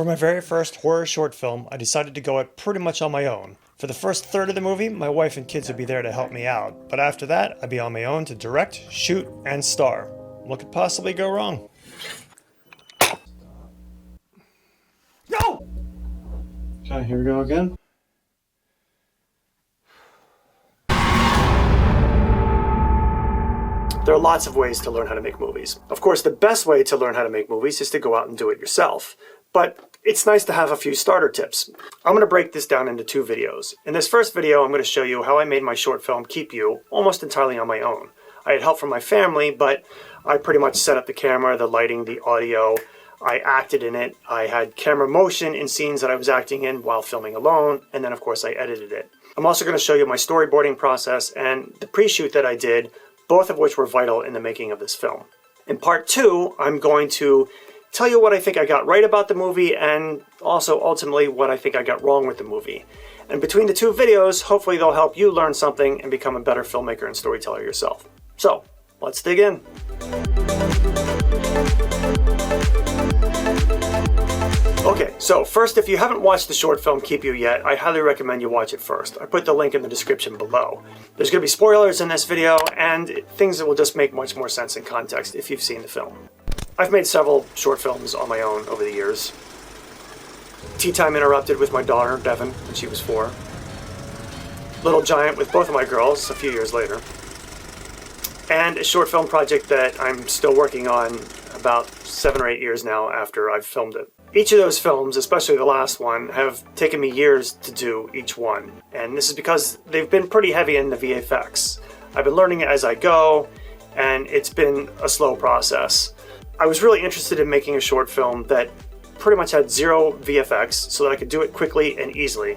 For my very first horror short film, I decided to go it pretty much on my own. For the first third of the movie, my wife and kids would be there to help me out, but after that, I'd be on my own to direct, shoot, and star. What could possibly go wrong? No! Okay, here we go again. There are lots of ways to learn how to make movies. Of course, the best way to learn how to make movies is to go out and do it yourself. But it's nice to have a few starter tips. I'm going to break this down into 2 videos. In this first video, I'm going to show you how I made my short film Keep You almost entirely on my own. I had help from my family, but I pretty much set up the camera, the lighting, the audio. I acted in it. I had camera motion in scenes that I was acting in while filming alone, and then of course I edited it. I'm also going to show you my storyboarding process and the pre-shoot that I did, both of which were vital in the making of this film. In part 2, I'm going to tell you what I think I got right about the movie and also ultimately what I think I got wrong with the movie. And between the 2 videos, hopefully they'll help you learn something and become a better filmmaker and storyteller yourself. So, let's dig in. Okay, so first, if you haven't watched the short film Keep You yet, I highly recommend you watch it first. I put the link in the description below. There's going to be spoilers in this video and things that will just make much more sense in context if you've seen the film. I've made several short films on my own over the years. Tea Time Interrupted with my daughter, Devin, when she was 4. Little Giant with both of my girls a few years later. And a short film project that I'm still working on about 7 or 8 years now after I've filmed it. Each of those films, especially the last one, have taken me years to do each one. And this is because they've been pretty heavy in the VFX. I've been learning it as I go, and it's been a slow process. I was really interested in making a short film that pretty much had 0 VFX so that I could do it quickly and easily.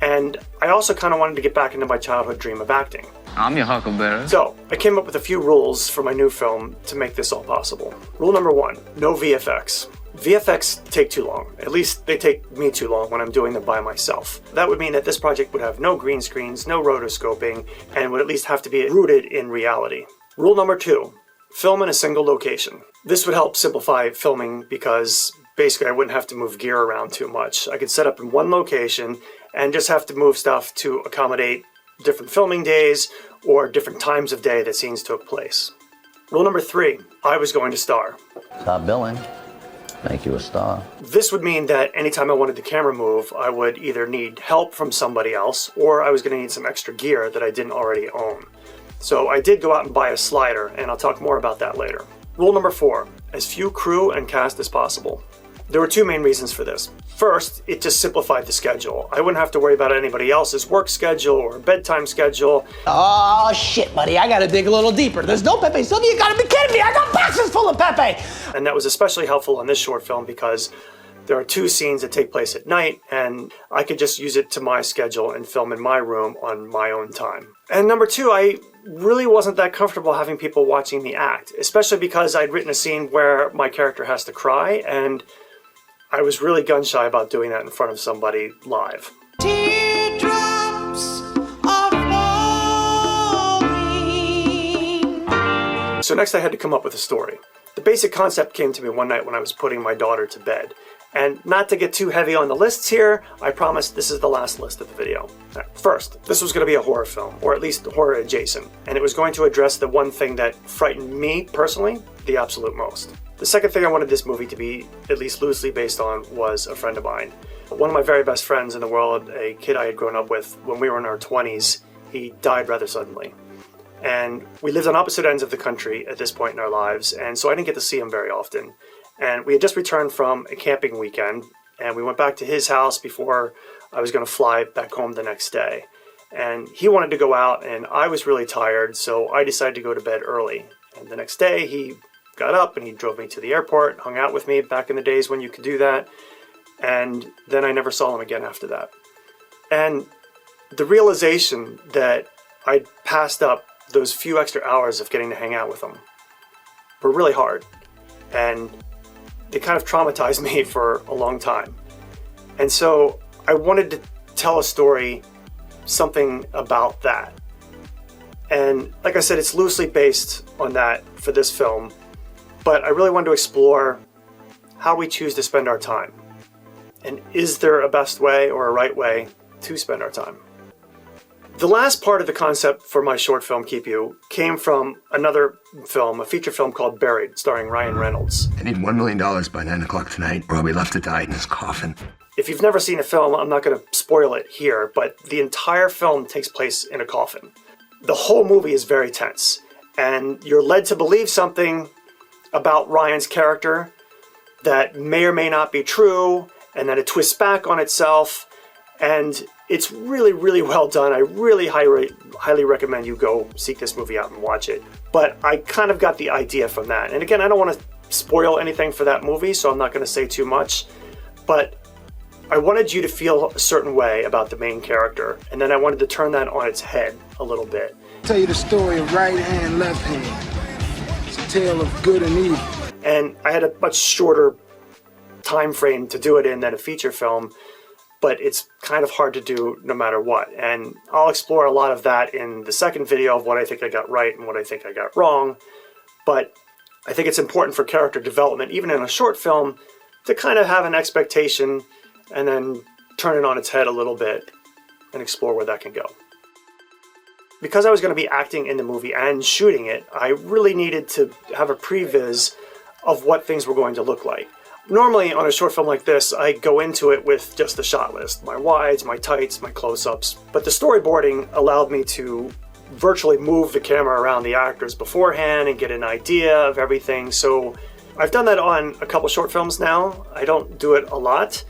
And I also kind of wanted to get back into my childhood dream of acting. I'm your huckleberry. So, I came up with a few rules for my new film to make this all possible. Rule number 1, no VFX. VFX take too long. At least they take me too long when I'm doing them by myself. That would mean that this project would have no green screens, no rotoscoping, and would at least have to be rooted in reality. Rule number 2, film in a single location. This would help simplify filming because basically I wouldn't have to move gear around too much. I could set up in one location and just have to move stuff to accommodate different filming days or different times of day that scenes took place. Rule number 3, I was going to star. Stop billing. Make you a star. This would mean that anytime I wanted the camera move, I would either need help from somebody else or I was going to need some extra gear that I didn't already own. So I did go out and buy a slider, and I'll talk more about that later. Rule number 4, as few crew and cast as possible. There were 2 main reasons for this. First, it just simplified the schedule. I wouldn't have to worry about anybody else's work schedule or bedtime schedule. Oh shit, buddy, I gotta dig a little deeper. There's no Pepe Silvia, you gotta be kidding me! I got boxes full of Pepe! And that was especially helpful on this short film because there are 2 scenes that take place at night, and I could just use it to my schedule and film in my room on my own time. And number 2, I really wasn't that comfortable having people watching me act, especially because I'd written a scene where my character has to cry, and I was really gun-shy about doing that in front of somebody live. Teardrops are falling. So next I had to come up with a story. The basic concept came to me one night when I was putting my daughter to bed. And not to get too heavy on the lists here, I promise this is the last list of the video. First, this was going to be a horror film, or at least horror adjacent, and it was going to address the one thing that frightened me personally the absolute most. The second thing I wanted this movie to be at least loosely based on was a friend of mine. One of my very best friends in the world, a kid I had grown up with when we were in our 20s, he died rather suddenly. And we lived on opposite ends of the country at this point in our lives, and so I didn't get to see him very often. And we had just returned from a camping weekend, and we went back to his house before I was going to fly back home the next day. And he wanted to go out, and I was really tired, so I decided to go to bed early. And the next day, he got up and he drove me to the airport, hung out with me back in the days when you could do that, and then I never saw him again after that. And the realization that I'd passed up those few extra hours of getting to hang out with him were really hard. And they kind of traumatized me for a long time. And so I wanted to tell a story, something about that. And like I said, it's loosely based on that for this film, but I really wanted to explore how we choose to spend our time. And is there a best way or a right way to spend our time? The last part of the concept for my short film, Keep You, came from another film, a feature film called Buried, starring Ryan Reynolds. I need $1 million by 9 o'clock tonight, or I'll be left to die in this coffin. If you've never seen a film, I'm not going to spoil it here, but the entire film takes place in a coffin. The whole movie is very tense, and you're led to believe something about Ryan's character that may or may not be true, and then it twists back on itself, and it's really, really well done. I really highly recommend you go seek this movie out and watch it. But I kind of got the idea from that. And again, I don't want to spoil anything for that movie, so I'm not going to say too much. But I wanted you to feel a certain way about the main character, and then I wanted to turn that on its head a little bit. Tell you the story of right hand, left hand. It's a tale of good and evil. And I had a much shorter time frame to do it in than a feature film, but it's kind of hard to do no matter what. And I'll explore a lot of that in the second video of what I think I got right and what I think I got wrong. But I think it's important for character development, even in a short film, to kind of have an expectation and then turn it on its head a little bit and explore where that can go. Because I was going to be acting in the movie and shooting it, I really needed to have a previs of what things were going to look like. Normally on a short film like this, I go into it with just the shot list, my wides, my tights, my close-ups, but the storyboarding allowed me to virtually move the camera around the actors beforehand and get an idea of everything. So I've done that on a couple short films now. I don't do it a lot,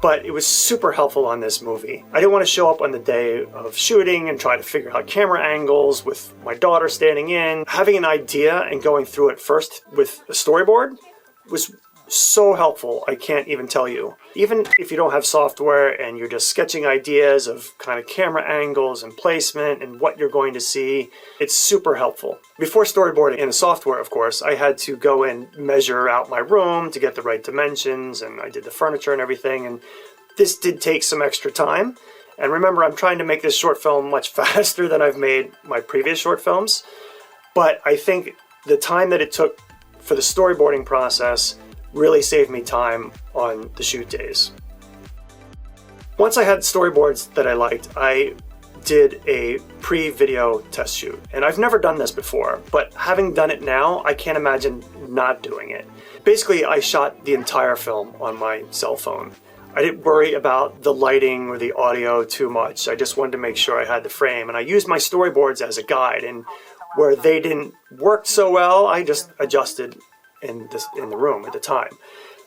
but it was super helpful on this movie. I didn't want to show up on the day of shooting and try to figure out camera angles with my daughter standing in. Having an idea and going through it first with a storyboard was so helpful, I can't even tell you. Even if you don't have software and you're just sketching ideas of kind of camera angles and placement and what you're going to see, it's super helpful. Before storyboarding in the software, of course, I had to go and measure out my room to get the right dimensions, and I did the furniture and everything, and this did take some extra time. And remember, I'm trying to make this short film much faster than I've made my previous short films, but I think the time that it took for the storyboarding process really saved me time on the shoot days. Once I had storyboards that I liked, I did a pre-video test shoot. And I've never done this before, but having done it now, I can't imagine not doing it. Basically, I shot the entire film on my cell phone. I didn't worry about the lighting or the audio too much. I just wanted to make sure I had the frame, and I used my storyboards as a guide, and where they didn't work so well, I just adjusted in the room at the time.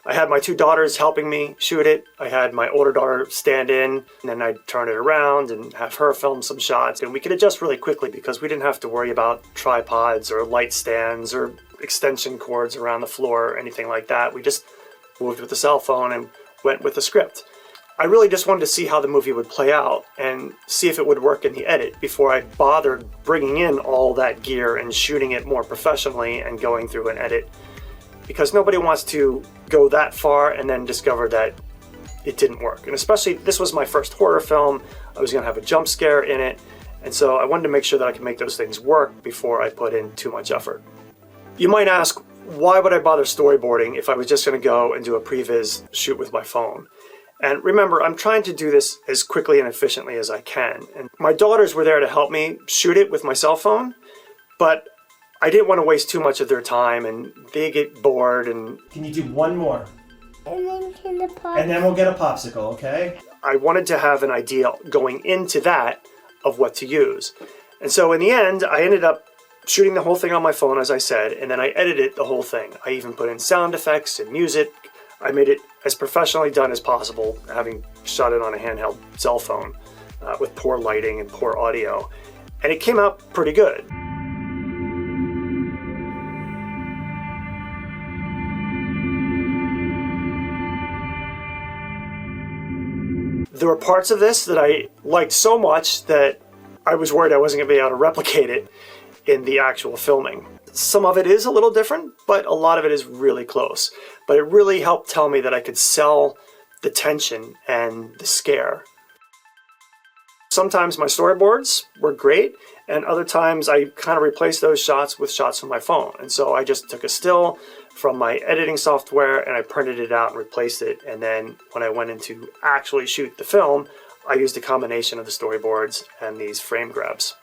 I had my two daughters helping me shoot it. I had my older daughter stand in, and then I'd turn it around and have her film some shots, and we could adjust really quickly because we didn't have to worry about tripods or light stands or extension cords around the floor or anything like that. We just moved with the cell phone and went with the script. I really just wanted to see how the movie would play out and see if it would work in the edit before I bothered bringing in all that gear and shooting it more professionally and going through an edit, because nobody wants to go that far and then discover that it didn't work. And especially, this was my first horror film. I was gonna have a jump scare in it, and so I wanted to make sure that I could make those things work before I put in too much effort. You might ask, why would I bother storyboarding if I was just gonna go and do a previs shoot with my phone? And remember, I'm trying to do this as quickly and efficiently as I can. And my daughters were there to help me shoot it with my cell phone, but I didn't want to waste too much of their time, and they get bored. And can you do one more? And then we'll get a popsicle, okay? I wanted to have an idea going into that of what to use. And so in the end, I ended up shooting the whole thing on my phone, as I said, and then I edited the whole thing. I even put in sound effects and music. I made it as professionally done as possible, having shot it on a handheld cell phone with poor lighting and poor audio. And it came out pretty good. There were parts of this that I liked so much that I was worried I wasn't going to be able to replicate it in the actual filming. Some of it is a little different, but a lot of it is really close. But it really helped tell me that I could sell the tension and the scare. Sometimes my storyboards were great, and other times I kind of replaced those shots with shots from my phone. And so I just took a still, from my editing software and I printed it out and replaced it. And then when I went in to actually shoot the film, I used a combination of the storyboards and these frame grabs.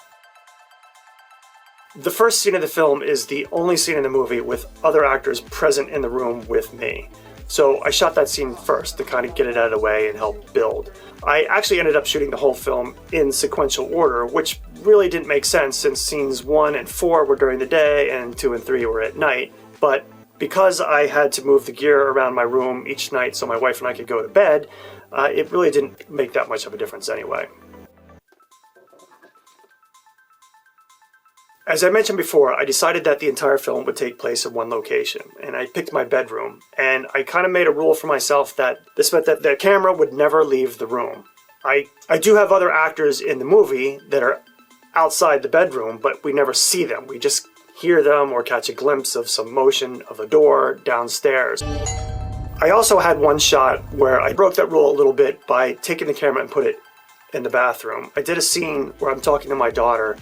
The first scene of the film is the only scene in the movie with other actors present in the room with me. So I shot that scene first to kind of get it out of the way and help build. I actually ended up shooting the whole film in sequential order, which really didn't make sense since scenes 1 and 4 were during the day and 2 and 3 were at night. But because I had to move the gear around my room each night so my wife and I could go to bed, it really didn't make that much of a difference anyway. As I mentioned before, I decided that the entire film would take place in one location, and I picked my bedroom, and I kind of made a rule for myself that this meant that the camera would never leave the room. I do have other actors in the movie that are outside the bedroom, but we never see them. We just hear them or catch a glimpse of some motion of a door downstairs. I also had one shot where I broke that rule a little bit by taking the camera and put it in the bathroom. I did a scene where I'm talking to my daughter,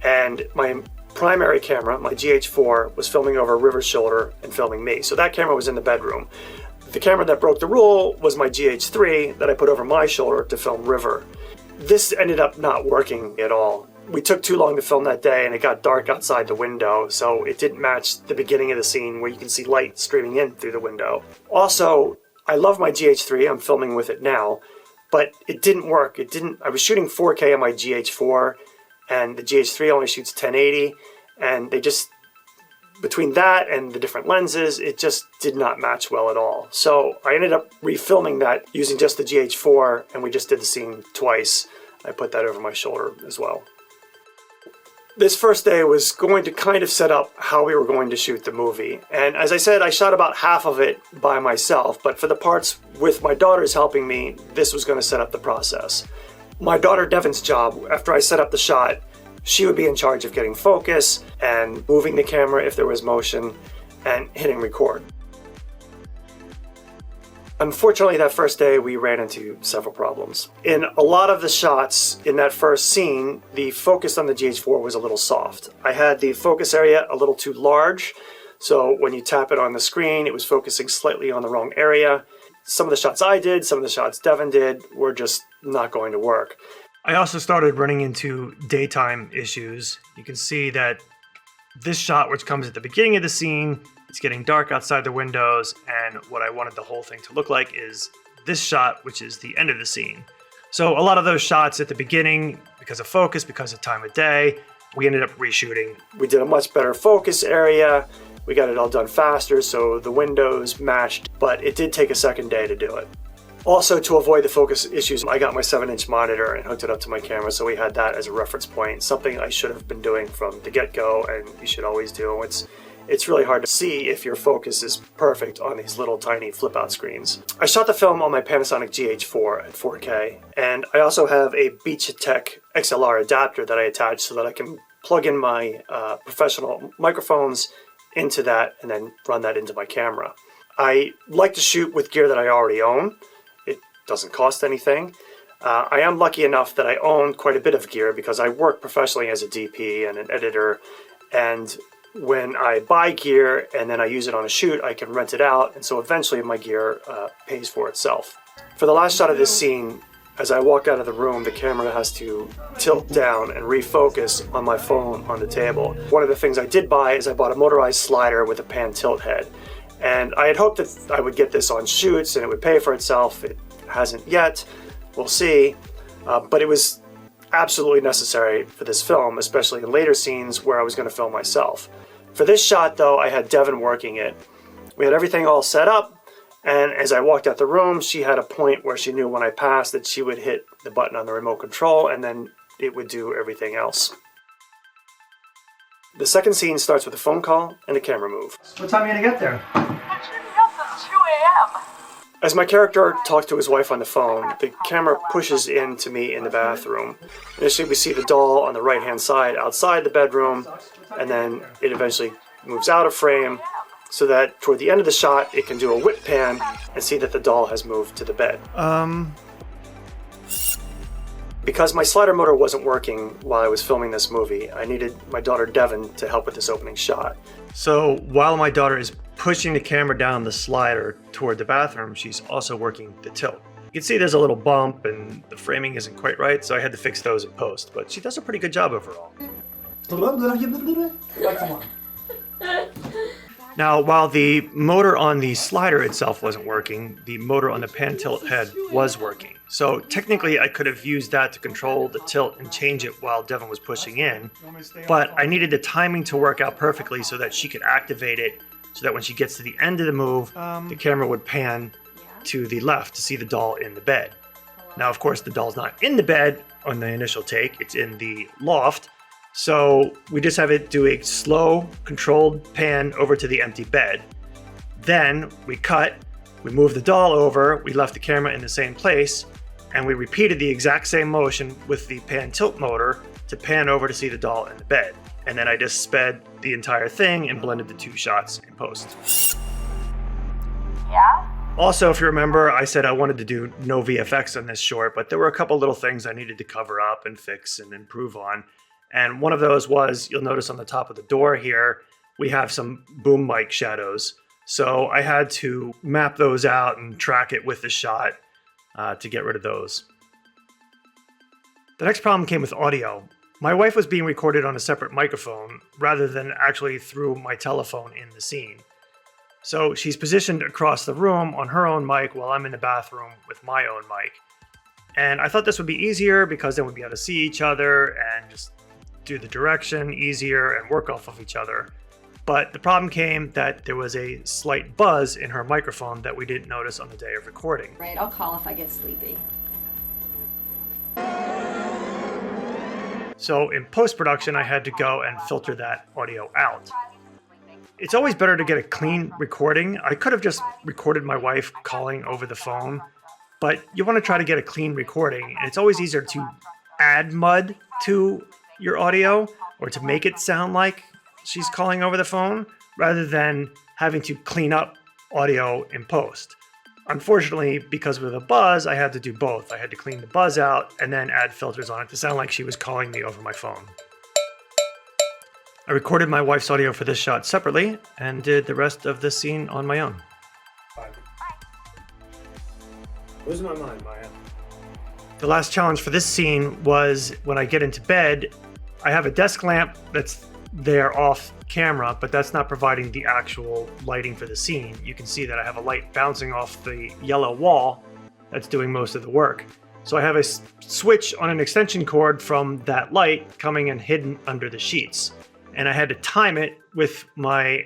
and my primary camera, my GH4, was filming over a river's shoulder and filming me. So that camera was in the bedroom. The camera that broke the rule was my GH3 that I put over my shoulder to film river. This ended up not working at all. We took too long to film that day and it got dark outside the window, so it didn't match the beginning of the scene where you can see light streaming in through the window. Also, I love my GH3, I'm filming with it now, but it didn't work. I was shooting 4K on my GH4, and the GH3 only shoots 1080, and they just, between that and the different lenses, it just did not match well at all. So I ended up refilming that using just the GH4, and we just did the scene twice. I put that over my shoulder as well. This first day was going to kind of set up how we were going to shoot the movie. And as I said, I shot about half of it by myself, but for the parts with my daughters helping me, this was going to set up the process. My daughter Devin's job, after I set up the shot, she would be in charge of getting focus and moving the camera if there was motion and hitting record. Unfortunately, that first day we ran into several problems. In a lot of the shots in that first scene, the focus on the GH4 was a little soft. I had the focus area a little too large, so when you tap it on the screen, it was focusing slightly on the wrong area. Some of the shots I did, some of the shots Devin did, were just not going to work. I also started running into daytime issues. You can see that this shot, which comes at the beginning of the scene, it's getting dark outside the windows, and what I wanted the whole thing to look like is this shot, which is the end of the scene. So a lot of those shots at the beginning, because of focus, because of time of day, we ended up reshooting. We did a much better focus area. We got it all done faster, so the windows matched, but it did take a second day to do it. Also, to avoid the focus issues, I got my 7-inch monitor and hooked it up to my camera, so we had that as a reference point, something I should have been doing from the get-go, and you should always do. It's really hard to see if your focus is perfect on these little tiny flip-out screens. I shot the film on my Panasonic GH4 at 4K, and I also have a Beachtek XLR adapter that I attach so that I can plug in my professional microphones into that and then run that into my camera. I like to shoot with gear that I already own. It doesn't cost anything. I am lucky enough that I own quite a bit of gear because I work professionally as a DP and an editor, and when I buy gear and then I use it on a shoot, I can rent it out, and so eventually my gear pays for itself. For the last shot of this scene, as I walk out of the room, the camera has to tilt down and refocus on my phone on the table. One of the things I did buy is I bought a motorized slider with a pan tilt head. And I had hoped that I would get this on shoots and it would pay for itself. It hasn't yet. We'll see. But it was absolutely necessary for this film, especially in later scenes where I was going to film myself. For this shot, though, I had Devin working it. We had everything all set up. And as I walked out the room, she had a point where she knew when I passed that she would hit the button on the remote control and then it would do everything else. The second scene starts with a phone call and a camera move. What time are you gonna get there? I shouldn't help this 2 a.m. As my character talked to his wife on the phone, the camera pushes in to me in the bathroom. Initially we see the doll on the right-hand side outside the bedroom, and then it eventually moves out of frame, so that toward the end of the shot, it can do a whip pan and see that the doll has moved to the bed. Because my slider motor wasn't working while I was filming this movie, I needed my daughter Devin to help with this opening shot. So while my daughter is pushing the camera down the slider toward the bathroom, she's also working the tilt. You can see there's a little bump and the framing isn't quite right, so I had to fix those in post, but she does a pretty good job overall. Now, while the motor on the slider itself wasn't working, the motor on the pan tilt head was working. So technically I could have used that to control the tilt and change it while Devin was pushing in, but I needed the timing to work out perfectly so that she could activate it so that when she gets to the end of the move, the camera would pan to the left to see the doll in the bed. Now, of course, the doll's not in the bed on the initial take, it's in the loft. So we just have it do a slow, controlled pan over to the empty bed. Then we cut, we moved the doll over, we left the camera in the same place, and we repeated the exact same motion with the pan tilt motor to pan over to see the doll in the bed. And then I just sped the entire thing and blended the two shots in post. Yeah? Also, if you remember, I said I wanted to do no VFX on this short, but there were a couple little things I needed to cover up and fix and improve on. And one of those was, you'll notice on the top of the door here, we have some boom mic shadows. So I had to map those out and track it with the shot to get rid of those. The next problem came with audio. My wife was being recorded on a separate microphone rather than actually through my telephone in the scene. So she's positioned across the room on her own mic while I'm in the bathroom with my own mic. And I thought this would be easier because then we'd be able to see each other and just do the direction easier and work off of each other. But the problem came that there was a slight buzz in her microphone that we didn't notice on the day of recording. Right, I'll call if I get sleepy. So in post-production, I had to go and filter that audio out. It's always better to get a clean recording. I could have just recorded my wife calling over the phone, but you want to try to get a clean recording, and it's always easier to add mud to your audio or to make it sound like she's calling over the phone rather than having to clean up audio in post. Unfortunately, because with a buzz, I had to do both. I had to clean the buzz out and then add filters on it to sound like she was calling me over my phone. I recorded my wife's audio for this shot separately and did the rest of the scene on my own. Losing my mind, Maya. The last challenge for this scene was when I get into bed, I have a desk lamp that's there off camera, but that's not providing the actual lighting for the scene. You can see that I have a light bouncing off the yellow wall that's doing most of the work. So I have a switch on an extension cord from that light coming and hidden under the sheets. And I had to time it with my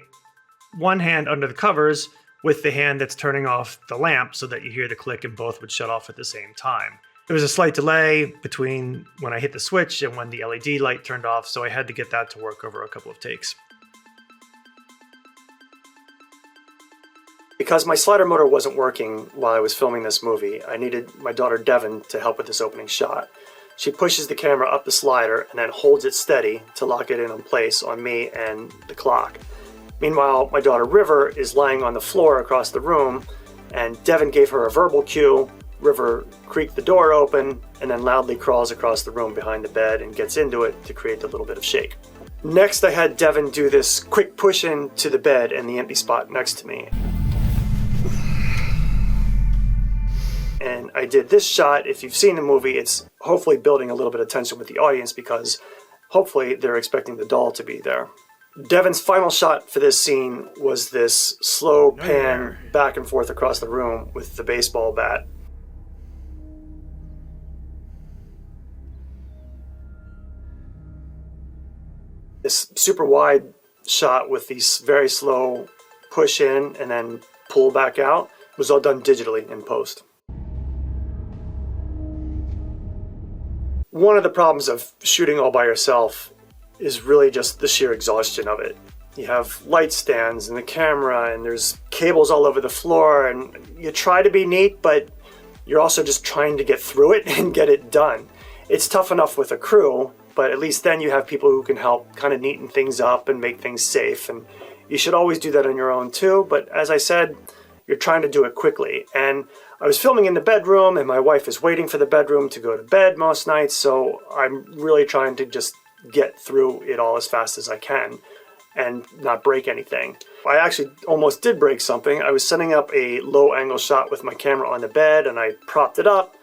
one hand under the covers with the hand that's turning off the lamp so that you hear the click and both would shut off at the same time. There was a slight delay between when I hit the switch and when the LED light turned off, so I had to get that to work over a couple of takes. Because my slider motor wasn't working while I was filming this movie, I needed my daughter Devin to help with this opening shot. She pushes the camera up the slider and then holds it steady to lock it in place on me and the clock. Meanwhile, my daughter River is lying on the floor across the room, and Devin gave her a verbal cue. River creaked the door open and then loudly crawls across the room behind the bed and gets into it to create a little bit of shake. Next, I had Devin do this quick push in to the bed and the empty spot next to me. And I did this shot. If you've seen the movie, it's hopefully building a little bit of tension with the audience because hopefully they're expecting the doll to be there. Devin's final shot for this scene was this slow pan back and forth across the room with the baseball bat. This super wide shot with these very slow push in and then pull back out was all done digitally in post. One of the problems of shooting all by yourself is really just the sheer exhaustion of it. You have light stands and the camera and there's cables all over the floor and you try to be neat, but you're also just trying to get through it and get it done. It's tough enough with a crew, but at least then you have people who can help kind of neaten things up and make things safe. And you should always do that on your own too. But as I said, you're trying to do it quickly. And I was filming in the bedroom and my wife is waiting for the bedroom to go to bed most nights. So I'm really trying to just get through it all as fast as I can. and not break anything. I actually almost did break something. I was setting up a low angle shot with my camera on the bed, and I propped it up,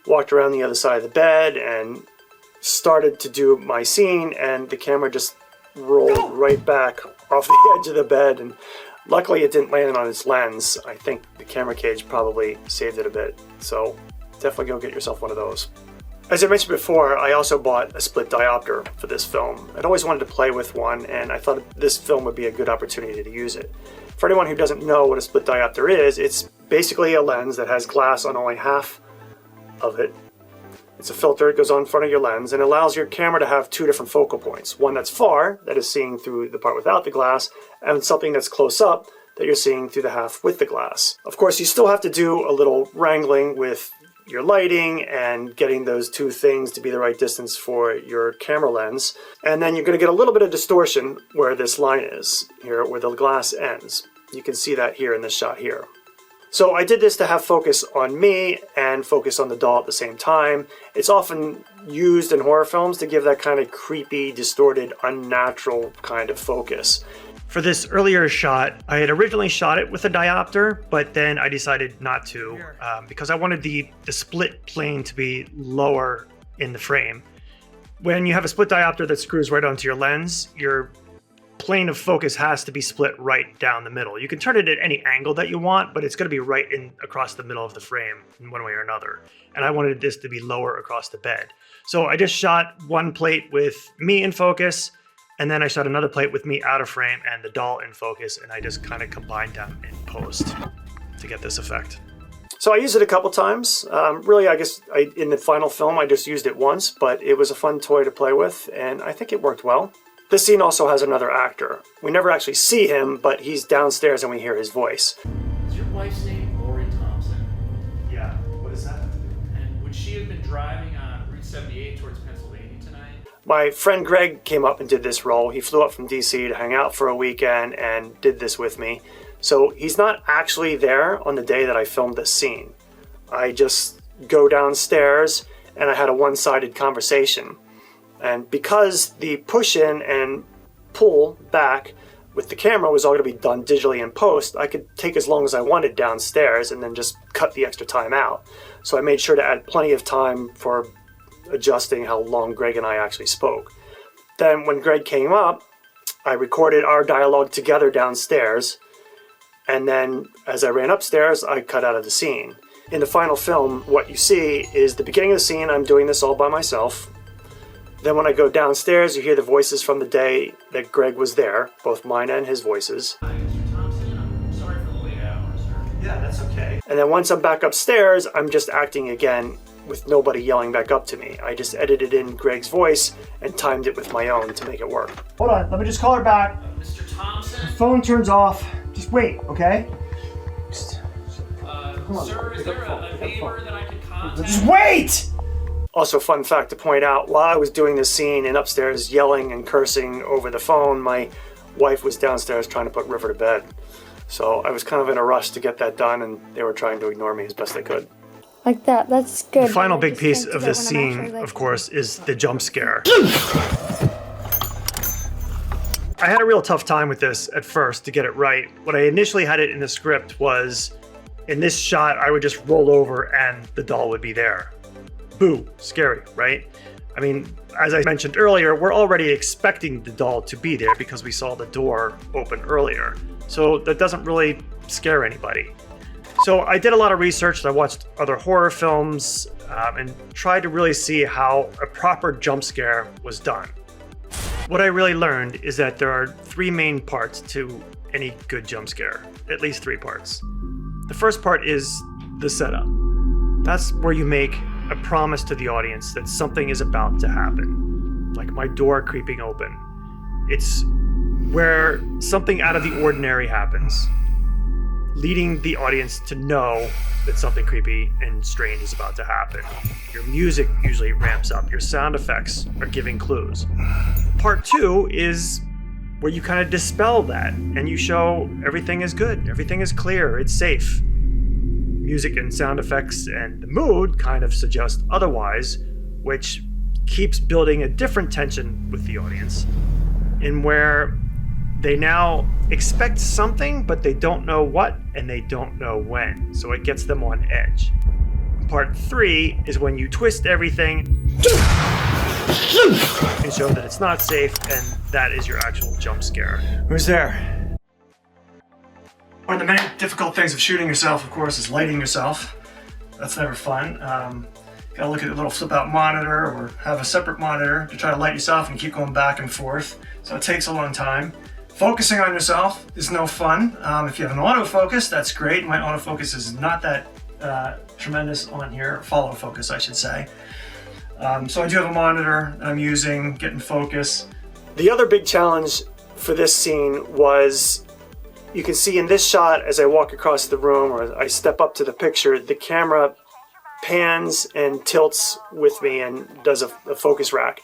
walked around the other side of the bed, and started to do my scene, and the camera just rolled right back off the edge of the bed, and luckily it didn't land on its lens. I think the camera cage probably saved it a bit, so definitely go get yourself one of those. As I mentioned before, I also bought a split diopter for this film. I'd always wanted to play with one, and I thought this film would be a good opportunity to use it. For anyone who doesn't know what a split diopter is, it's basically a lens that has glass on only half of it. It's a filter, it goes on in front of your lens, and allows your camera to have two different focal points. One that's far, that is seeing through the part without the glass, and something that's close up, that you're seeing through the half with the glass. Of course, you still have to do a little wrangling with your lighting and getting those two things to be the right distance for your camera lens. And then you're going to get a little bit of distortion where this line is, here where the glass ends. You can see that here in this shot here. So I did this to have focus on me and focus on the doll at the same time. It's often used in horror films to give that kind of creepy, distorted, unnatural kind of focus. For this earlier shot, I had originally shot it with a diopter, but then I decided not to because I wanted the split plane to be lower in the frame. When you have a split diopter that screws right onto your lens, your plane of focus has to be split right down the middle. You can turn it at any angle that you want, but it's going to be right in across the middle of the frame in one way or another. And I wanted this to be lower across the bed. So I just shot one plate with me in focus, and then I shot another plate with me out of frame and the doll in focus, and I just kind of combined them in post to get this effect. So I used it a couple times. Really, I guess in the final film, I just used it once, but it was a fun toy to play with, and I think it worked well. This scene also has another actor. We never actually see him, but he's downstairs and we hear his voice. Is your wife's name Lori Thompson? Yeah, what is that? And would she have been driving on Route 78 towards Pennsylvania tonight? My friend Greg came up and did this role. He flew up from DC to hang out for a weekend and did this with me. So he's not actually there on the day that I filmed this scene. I just go downstairs and I had a one-sided conversation. And because the push in and pull back with the camera was all going to be done digitally in post, I could take as long as I wanted downstairs and then just cut the extra time out. So I made sure to add plenty of time for adjusting how long Greg and I actually spoke. Then when Greg came up, I recorded our dialogue together downstairs, and then as I ran upstairs, I cut out of the scene. In the final film, what you see is the beginning of the scene. I'm doing this all by myself. Then when I go downstairs, you hear the voices from the day that Greg was there, both mine and his voices. Hi, Mr. Thompson. I'm sorry for the late hours, sir. Yeah, that's okay. And then once I'm back upstairs, I'm just acting again with nobody yelling back up to me. I just edited in Greg's voice and timed it with my own to make it work. Hold on, let me just call her back. Mr. Thompson? Phone turns off. Just wait, okay? Sir, is there a neighbor that I could contact? Just wait! Also, fun fact to point out, while I was doing this scene and upstairs yelling and cursing over the phone, my wife was downstairs trying to put River to bed. So I was kind of in a rush to get that done, and they were trying to ignore me as best they could. Like that, that's good. The final big piece of this scene, of course, is the jump scare. I had a real tough time with this at first to get it right. What I initially had it in the script was, in this shot, I would just roll over and the doll would be there. Boo, scary, right? I mean, as I mentioned earlier, we're already expecting the doll to be there because we saw the door open earlier. So that doesn't really scare anybody. So I did a lot of research. I watched other horror films and tried to really see how a proper jump scare was done. What I really learned is that there are three main parts to any good jump scare, at least three parts. The first part is the setup. That's where you make a promise to the audience that something is about to happen, like my door creeping open. It's where something out of the ordinary happens, leading the audience to know that something creepy and strange is about to happen. Your music usually ramps up, your sound effects are giving clues. Part two is where you kind of dispel that and you show everything is good, everything is clear, it's safe. Music and sound effects and the mood kind of suggest otherwise, which keeps building a different tension with the audience, in where They now expect something, but they don't know what and they don't know when. So it gets them on edge. Part 3 is when you twist everything and show that it's not safe, and that is your actual jump scare. Who's there? One of the many difficult things of shooting yourself, of course, is lighting yourself. That's never fun. Gotta look at a little flip out monitor or have a separate monitor to try to light yourself and keep going back and forth. So it takes a long time. Focusing on yourself is no fun. If you have an autofocus, that's great. My autofocus is not that tremendous on here, follow focus I should say. So I do have a monitor that I'm using, getting focus. The other big challenge for this scene was, you can see in this shot as I walk across the room or I step up to the picture, the camera pans and tilts with me and does a focus rack.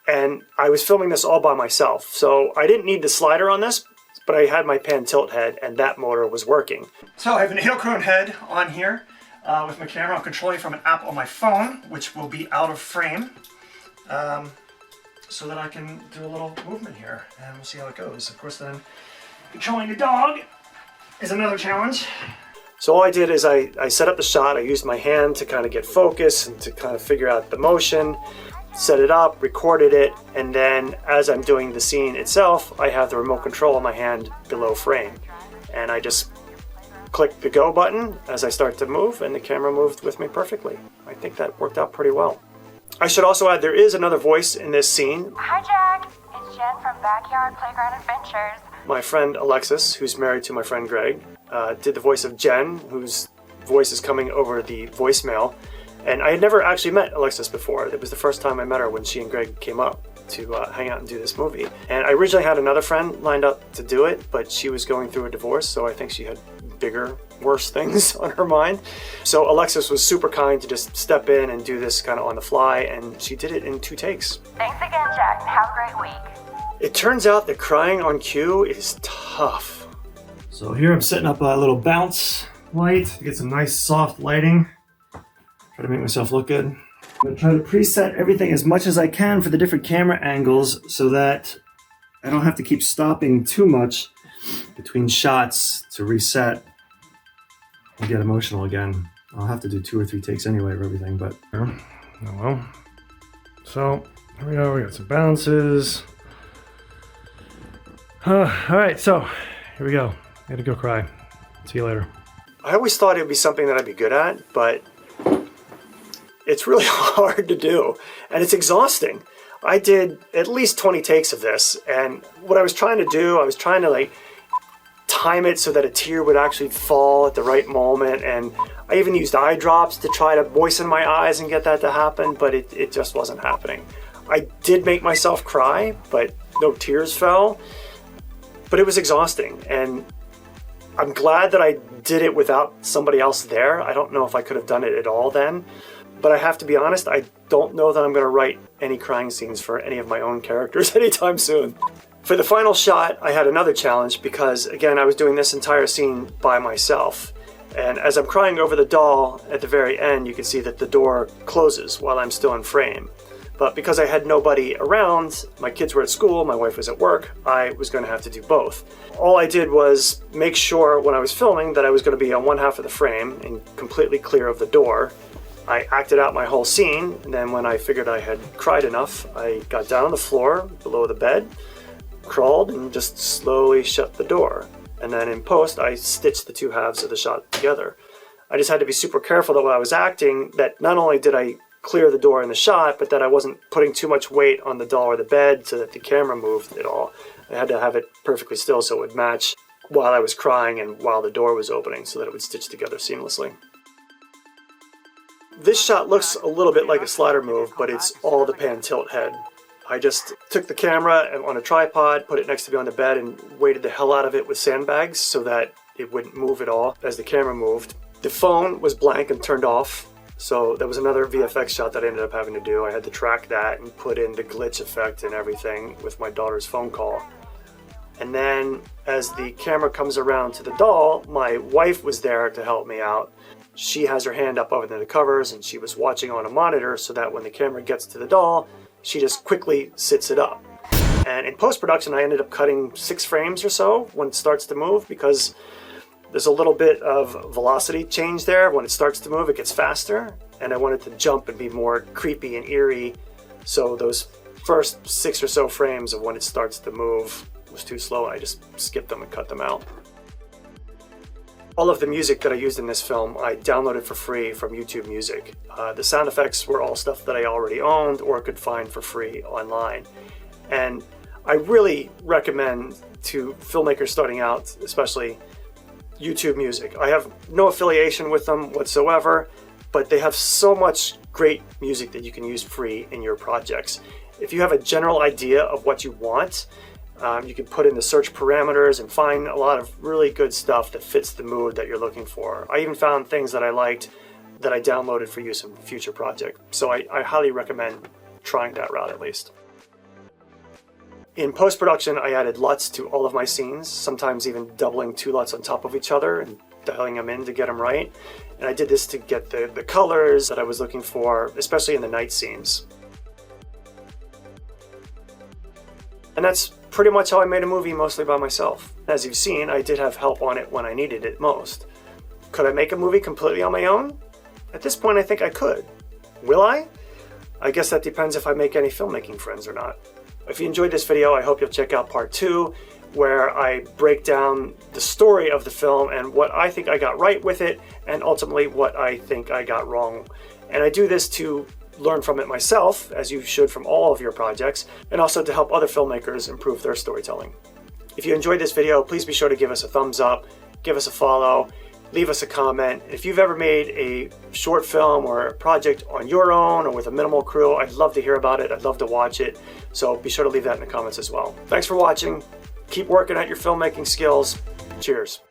And I was filming this all by myself, so I didn't need the slider on this, but I had my pan tilt head and that motor was working. So I have an Adochrome head on here with my camera. I'm controlling from an app on my phone, which will be out of frame, so that I can do a little movement here and we'll see how it goes. Of course then, controlling the dog is another challenge. So all I did is I set up the shot, I used my hand to kind of get focus and to kind of figure out the motion, set it up, recorded it, and then as I'm doing the scene itself, I have the remote control in my hand below frame. And I just click the go button as I start to move, and the camera moved with me perfectly. I think that worked out pretty well. I should also add, there is another voice in this scene. Hi Jack, it's Jen from Backyard Playground Adventures. My friend Alexis, who's married to my friend Greg, did the voice of Jen, whose voice is coming over the voicemail. And I had never actually met Alexis before. It was the first time I met her when she and Greg came up to hang out and do this movie. And I originally had another friend lined up to do it, but she was going through a divorce, so I think she had bigger, worse things on her mind. So Alexis was super kind to just step in and do this kind of on the fly, and she did it in 2 takes. Thanks again, Jack. Have a great week. It turns out that crying on cue is tough. So here I'm setting up a little bounce light to get some nice soft lighting. Try to make myself look good. I'm going to try to preset everything as much as I can for the different camera angles so that I don't have to keep stopping too much between shots to reset and get emotional again. I'll have to do 2 or 3 takes anyway of everything, but oh well. So here we go, we got some bounces. All right, so here we go. I gotta go cry. See you later. I always thought it would be something that I'd be good at, but it's really hard to do, and it's exhausting. I did at least 20 takes of this, and what I was trying to do, I was trying to like time it so that a tear would actually fall at the right moment, and I even used eye drops to try to moisten my eyes and get that to happen, but it just wasn't happening. I did make myself cry, but no tears fell. But it was exhausting, and I'm glad that I did it without somebody else there. I don't know if I could have done it at all then, but I have to be honest, I don't know that I'm going to write any crying scenes for any of my own characters anytime soon. For the final shot, I had another challenge because, again, I was doing this entire scene by myself. And as I'm crying over the doll, at the very end, you can see that the door closes while I'm still in frame. But because I had nobody around, my kids were at school, my wife was at work, I was going to have to do both. All I did was make sure when I was filming that I was going to be on one half of the frame and completely clear of the door. I acted out my whole scene, and then when I figured I had cried enough, I got down on the floor below the bed, crawled, and just slowly shut the door. And then in post, I stitched the 2 halves of the shot together. I just had to be super careful that when I was acting, that not only did I clear the door in the shot, but that I wasn't putting too much weight on the doll or the bed so that the camera moved at all. I had to have it perfectly still so it would match while I was crying and while the door was opening so that it would stitch together seamlessly. This shot looks a little bit like a slider move, but it's all the pan tilt head. I just took the camera on a tripod, put it next to me on the bed, and weighted the hell out of it with sandbags so that it wouldn't move at all as the camera moved. The phone was blank and turned off. So that was another VFX shot that I ended up having to do. I had to track that and put in the glitch effect and everything with my daughter's phone call. And then as the camera comes around to the doll, my wife was there to help me out. She has her hand up over the covers and she was watching on a monitor so that when the camera gets to the doll, she just quickly sits it up. And in post-production, I ended up cutting 6 frames or so when it starts to move, because there's a little bit of velocity change there. When it starts to move, it gets faster, and I wanted to jump and be more creepy and eerie. So those first 6 or so frames of when it starts to move was too slow. I just skipped them and cut them out. All of the music that I used in this film, I downloaded for free from YouTube Music. The sound effects were all stuff that I already owned or could find for free online. And I really recommend to filmmakers starting out, especially YouTube Music. I have no affiliation with them whatsoever, but they have so much great music that you can use free in your projects. If you have a general idea of what you want, you can put in the search parameters and find a lot of really good stuff that fits the mood that you're looking for. I even found things that I liked that I downloaded for use in future projects. So I highly recommend trying that route at least. In post-production, I added LUTs to all of my scenes, sometimes even doubling 2 LUTs on top of each other and dialing them in to get them right. And I did this to get the colors that I was looking for, especially in the night scenes. And that's pretty much how I made a movie, mostly by myself. As you've seen, I did have help on it when I needed it most. Could I make a movie completely on my own? At this point, I think I could. Will I? I guess that depends if I make any filmmaking friends or not. If you enjoyed this video, I hope you'll check out part 2, where I break down the story of the film and what I think I got right with it, and ultimately what I think I got wrong. And I do this to learn from it myself, as you should from all of your projects, and also to help other filmmakers improve their storytelling. If you enjoyed this video, please be sure to give us a thumbs up, give us a follow, leave us a comment. If you've ever made a short film or a project on your own or with a minimal crew, I'd love to hear about it. I'd love to watch it. So be sure to leave that in the comments as well. Thanks for watching. Keep working at your filmmaking skills. Cheers.